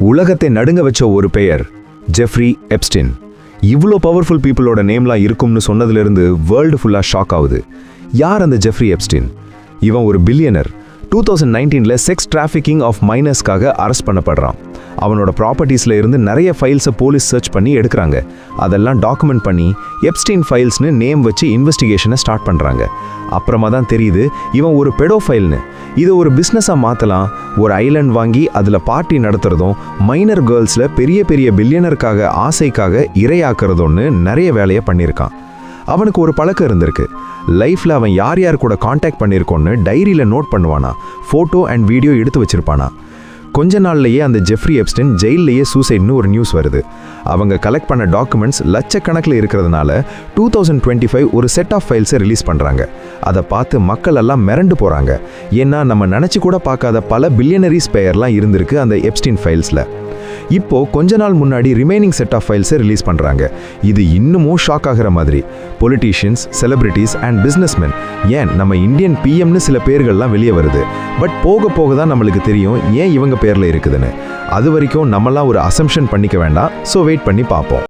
உலகத்தை நடுங்க வச்ச ஒரு பெயர் ஜெஃப்ரி எப்ஸ்டின். இவ்வளோ பவர்ஃபுல் பீப்புளோட நேம்லாம் இருக்கும்னு சொன்னதுலேருந்து வேர்ல்டு ஃபுல்லாக ஷாக் ஆகுது. யார் அந்த ஜெஃப்ரி எப்ஸ்டின்? இவன் ஒரு பில்லியனர். 2019 செக்ஸ் டிராஃபிக்கிங் ஆஃப் மைனர்ஸ்க்காக அரெஸ்ட் பண்ணப்படுறான். அவனோட ப்ராப்பர்ட்டிஸில் இருந்து நிறைய ஃபைல்ஸை போலீஸ் சர்ச் பண்ணி எடுக்கிறாங்க. அதெல்லாம் டாக்குமெண்ட் பண்ணி எப்ஸ்டீன் ஃபைல்ஸ்னு நேம் வச்சு இன்வெஸ்டிகேஷனை ஸ்டார்ட் பண்ணுறாங்க. அப்புறமா தான் தெரியுது இவன் ஒரு பெடோஃபைல்னு. இதை ஒரு பிஸ்னஸாக மாற்றலாம், ஒரு ஐலண்ட் வாங்கி அதில் பார்ட்டி நடத்துகிறதும் மைனர் கேர்ள்ஸில் பெரிய பெரிய பில்லியனருக்காக ஆசைக்காக இரையாக்குறதும்னு நிறைய வேலையை பண்ணியிருக்கான். அவனுக்கு ஒரு பழக்கம் இருந்திருக்கு. லைஃப்பில் அவன் யார் யார் கூட காண்டாக்ட் பண்ணியிருக்கோன்னு டைரியில் நோட் பண்ணுவானா, ஃபோட்டோ அண்ட் வீடியோ எடுத்து வச்சிருப்பானா. கொஞ்ச நாள்லேயே அந்த ஜெஃப்ரி எப்ஸ்டின் ஜெயிலேயே சூசைட்னு ஒரு நியூஸ் வருது. அவங்க கலெக்ட் பண்ண டாக்குமெண்ட்ஸ் லட்சக்கணக்கில் இருக்கிறதுனால 2025 ஒரு செட் ஆஃப் ஃபைல்ஸை ரிலீஸ் பண்ணுறாங்க. அதை பார்த்து மக்கள் எல்லாம் மிரண்டு போகிறாங்க. ஏன்னா நம்ம நினச்சி கூட பார்க்காத பல பில்லியனரிஸ் பெயர்லாம் இருந்திருக்கு அந்த எப்ஸ்டின் ஃபைல்ஸில். இப்போ கொஞ்ச நாள் முன்னாடி ரிமைனிங் செட் ஆஃப் ஃபைல்ஸை ரிலீஸ் பண்ணுறாங்க. இது இன்னமும் ஷாக் ஆகிற மாதிரி. பொலிட்டீஷியன்ஸ், செலிபிரிட்டிஸ் அண்ட் பிஸ்னஸ்மென், ஏன் நம்ம இந்தியன் பிஎம்னு சில பேர்கள்லாம் வெளியே வருது. பட் போக போக தான் நம்மளுக்கு தெரியும் ஏன் இவங்க பேரில் இருக்குதுன்னு. அது வரைக்கும் நம்மலாம் ஒரு அசம்ஷன் பண்ணிக்க வேண்டாம். ஸோ வெயிட் பண்ணி பார்ப்போம்.